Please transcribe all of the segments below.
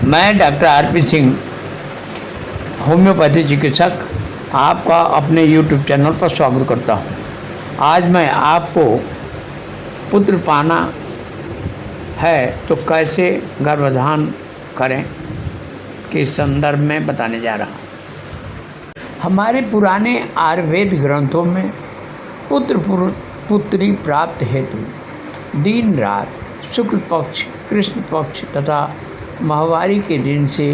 मैं doctor RP Singh, homeopathy चिकित्सक, आपका अपने यूट्यूब चैनल पर स्वागत करता हूं। आज मैं आपको पुत्र पाना है तो कैसे गर्भाधान करें के संदर्भ में बताने जा रहा हूं। हमारे पुराने आयुर्वेद ग्रंथों में पुत्री प्राप्त हेतु दिन रात, शुक्ल पक्ष, कृष्ण पक्ष तथा माहवारी के दिन से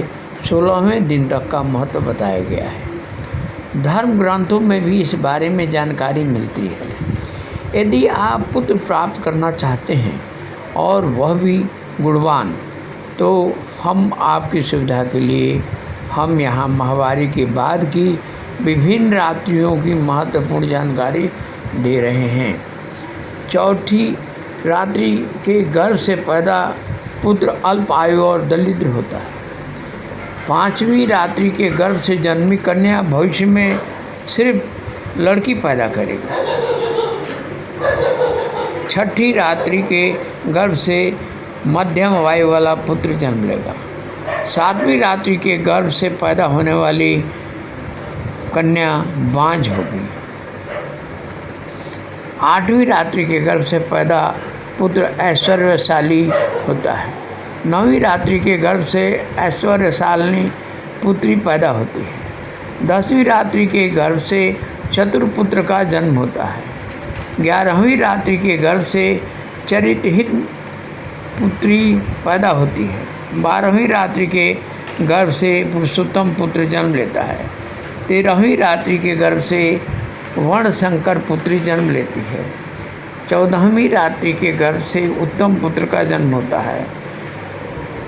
16वें दिन तक का महत्व बताया गया है। धर्म ग्रंथों में भी इस बारे में जानकारी मिलती है। यदि आप पुत्र प्राप्त करना चाहते हैं और वह भी गुणवान, तो हम आपकी सुविधा के लिए हम यहाँ माहवारी के बाद की विभिन्न रात्रियों की महत्वपूर्ण जानकारी दे रहे हैं। चौथी रात्रि के गर्भ से पैदा पुत्र अल्प आयु और दरिद्र होता है। पांचवी रात्रि के गर्भ से जन्मी कन्या भविष्य में सिर्फ लड़की पैदा करेगी। छठी रात्रि के गर्भ से मध्यम आयु वाला पुत्र जन्म लेगा। सातवीं रात्रि के गर्भ से पैदा होने वाली कन्या बांझ होगी। आठवीं रात्रि के गर्भ से पैदा पुत्र ऐश्वर्यशाली होता है। नौवीं रात्रि के गर्भ से ऐश्वर्यशालिनी पुत्री पैदा होती है। 10वीं रात्रि के गर्भ से चतुर्पुत्र का जन्म होता है। 11वीं रात्रि के गर्भ से चरित्रहीन पुत्री पैदा होती है। 12वीं रात्रि के गर्भ से पुरुषोत्तम पुत्र जन्म लेता है। 13वीं रात्रि के गर्भ से वर्णशंकर पुत्री जन्म लेती है। 14वीं रात्रि के गर्भ से उत्तम पुत्र का जन्म होता है।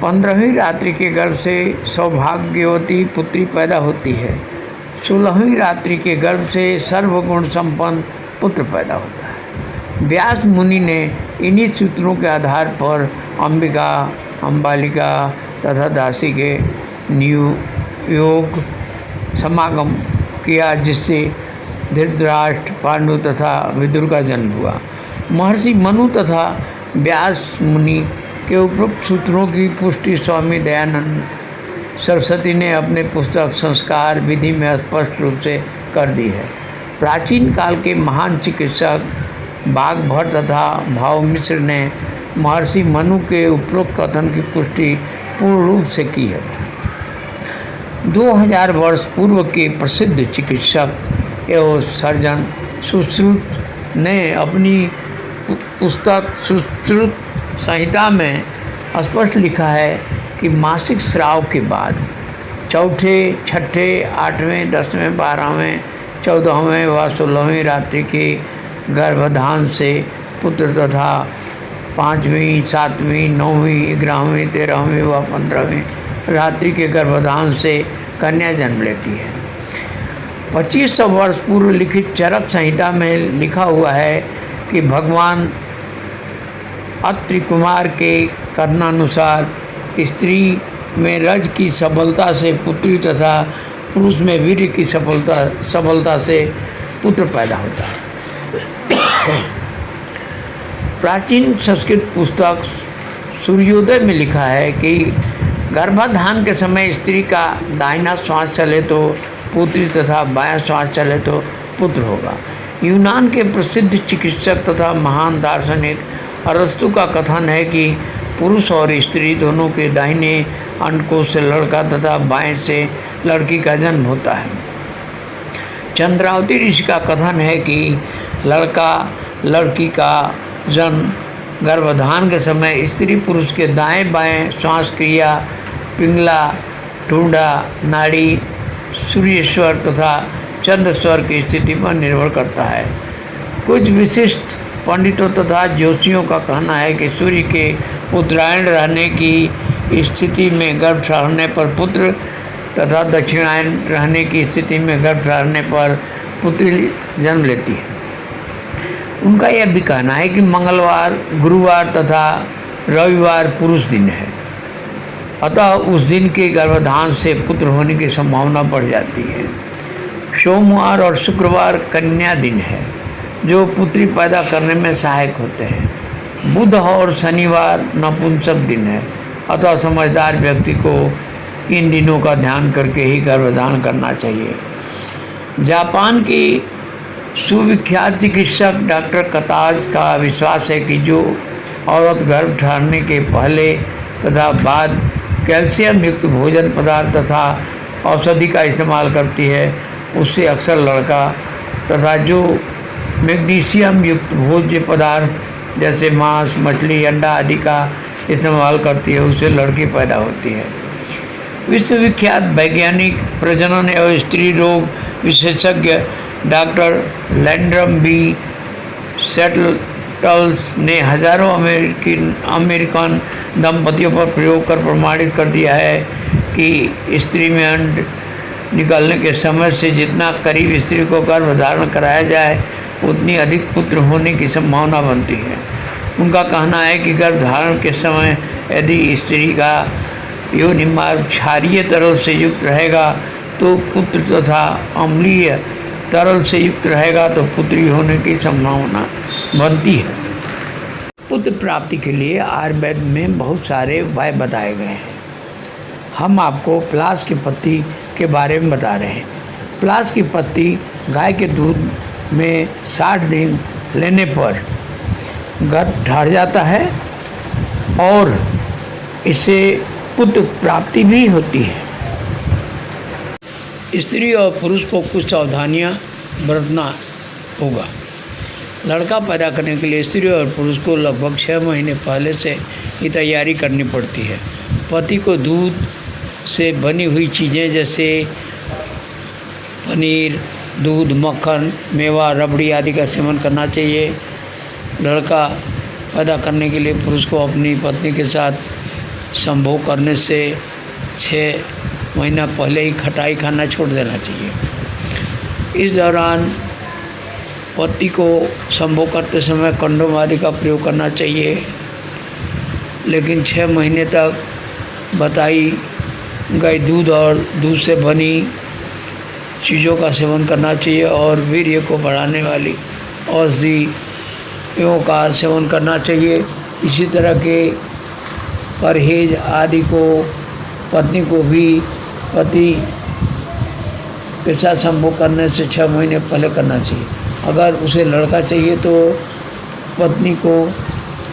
15वीं रात्रि के गर्भ से सौभाग्यवती पुत्री पैदा होती है। 16वीं रात्रि के गर्भ से सर्वगुण संपन्न पुत्र पैदा होता है। व्यास मुनि ने इन्हीं सूत्रों के आधार पर अंबिका, अम्बालिका तथा दासी के नियोग समागम किया, जिससे धृतराष्ट्र, पांडु तथा विदुर का जन्म हुआ। महर्षि मनु तथा व्यास मुनि के उपरोक्त सूत्रों की पुष्टि स्वामी दयानंद सरस्वती ने अपने पुस्तक संस्कार विधि में स्पष्ट रूप से कर दी है। प्राचीन काल के महान चिकित्सक वाग्भट तथा भावमिश्र ने महर्षि मनु के उपरोक्त कथन की पुष्टि पूर्ण रूप से की है। 2000 वर्ष पूर्व के प्रसिद्ध चिकित्सक एवं सर्जन सुश्रुत ने अपनी पुस्तक सुश्रुत संहिता में स्पष्ट लिखा है कि मासिक स्राव के बाद चौथे, छठे, 8वें, 10वें, 12वें, 14वें व 16वीं रात्रि के गर्भाधान से पुत्र तथा 5वीं, 7वीं, 9वीं, 11वीं, 13वीं व 15वीं रात्रि के गर्भाधान से कन्या जन्म लेती है। 2500 वर्ष पूर्व लिखित चरक संहिता में लिखा हुआ है कि भगवान अत्रि कुमार के कथनानुसार स्त्री में रज की सबलता से पुत्री तथा पुरुष में वीर्य की सबलता से पुत्र पैदा होता है। प्राचीन संस्कृत पुस्तक सूर्योदय में लिखा है कि गर्भाधान के समय स्त्री का दाहिना श्वास चले तो पुत्री तथा बायां श्वास चले तो पुत्र होगा। यूनान के प्रसिद्ध चिकित्सक तथा महान दार्शनिक अरस्तु का कथन है कि पुरुष और स्त्री दोनों के दाहिने अंडकोश से लड़का तथा बाएं से लड़की का जन्म होता है। चंद्रावती ऋषि का कथन है कि लड़का लड़की का जन्म गर्भाधान के समय स्त्री पुरुष के दाएं बाएं श्वास क्रिया, पिंगला, ढूंढा, नाड़ी, सूर्यस्वर तथा चंद्रस्वर की स्थिति पर निर्भर करता है। कुछ विशिष्ट पंडितों तथा ज्योतिषियों का कहना है कि सूर्य के उत्तरायण रहने की स्थिति में गर्भ ठहरने पर पुत्र तथा दक्षिणायन रहने की स्थिति में गर्भ ठहरने पर पुत्री जन्म लेती है। उनका यह भी कहना है कि मंगलवार, गुरुवार तथा रविवार पुरुष दिन है, अतः उस दिन के गर्भाधान से पुत्र होने की संभावना बढ़ जाती है। सोमवार और शुक्रवार कन्या दिन है, जो पुत्री पैदा करने में सहायक होते हैं। बुध और शनिवार नपुंसक दिन है, अथवा समझदार व्यक्ति को इन दिनों का ध्यान करके ही गर्भधारण करना चाहिए। जापान की सुविख्यात चिकित्सक डॉक्टर कताज का विश्वास है कि जो औरत गर्भ धारने के पहले तथा बाद कैल्शियम युक्त भोजन पदार्थ तथा औषधि का इस्तेमाल करती है उससे अक्सर लड़का, तथा जो मैग्नीशियम युक्त भोज्य पदार्थ जैसे मांस, मछली, अंडा आदि का इस्तेमाल करती है उससे लड़की पैदा होती है। विश्वविख्यात वैज्ञानिक प्रजनन एवं स्त्री रोग विशेषज्ञ डॉक्टर लैंड्रम बी सेटल्स ने हजारों अमेरिकन दंपतियों पर प्रयोग कर प्रमाणित कर दिया है कि स्त्री में अंड निकलने के समय से जितना करीब स्त्री को गर्भधारण कराया जाए उतनी अधिक पुत्र होने की संभावना बनती है। उनका कहना है कि गर्भधारण के समय यदि स्त्री का योनि मार्ग क्षारीय तरल से युक्त रहेगा तो पुत्र तथा अम्लीय तरल से युक्त रहेगा तो पुत्री होने की संभावना बनती है। पुत्र प्राप्ति के लिए आयुर्वेद में बहुत सारे उपाय बताए गए हैं। हम आपको प्लास की पत्ती के बारे में बता रहे हैं। प्लास की पत्ती गाय के दूध में 60 दिन लेने पर गर्भ ढार जाता है और इससे पुत्र प्राप्ति भी होती है। स्त्री और पुरुष को कुछ सावधानियां बरतना होगा। लड़का पैदा करने के लिए स्त्री और पुरुष को लगभग 6 महीने पहले से ही तैयारी करनी पड़ती है। पति को दूध से बनी हुई चीज़ें जैसे पनीर, दूध, मक्खन, मेवा, रबड़ी आदि का सेवन करना चाहिए। लड़का पैदा करने के लिए पुरुष को अपनी पत्नी के साथ संभोग करने से 6 महीना पहले ही खटाई खाना छोड़ देना चाहिए। इस दौरान पति को संभोग करते समय कंडोम आदि का प्रयोग करना चाहिए, लेकिन 6 महीने तक बताई गई दूध और दूध से बनी चीज़ों का सेवन करना चाहिए और वीर्य को बढ़ाने वाली औषधियों का सेवन करना चाहिए। इसी तरह के परहेज आदि को पत्नी को भी पति के साथ संभोग करने से 6 महीने पहले करना चाहिए। अगर उसे लड़का चाहिए तो पत्नी को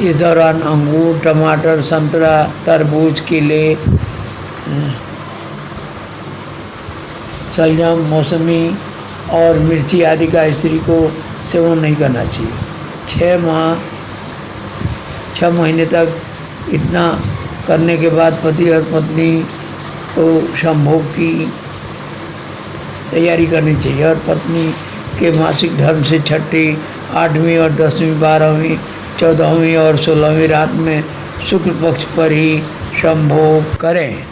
इस दौरान अंगूर, टमाटर, संतरा, तरबूज, केले, शलजम, मौसमी और मिर्ची आदि का स्त्री को सेवन नहीं करना चाहिए। 6 महीने तक इतना करने के बाद पति और पत्नी को संभोग की तैयारी करनी चाहिए और पत्नी के मासिक धर्म से 6ठी, 8वीं और 10वीं, 12वीं, 14वीं और 16वीं रात में शुक्ल पक्ष पर ही संभोग करें।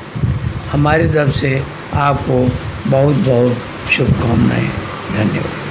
हमारी तरफ से आपको बहुत बहुत शुभकामनाएं। धन्यवाद।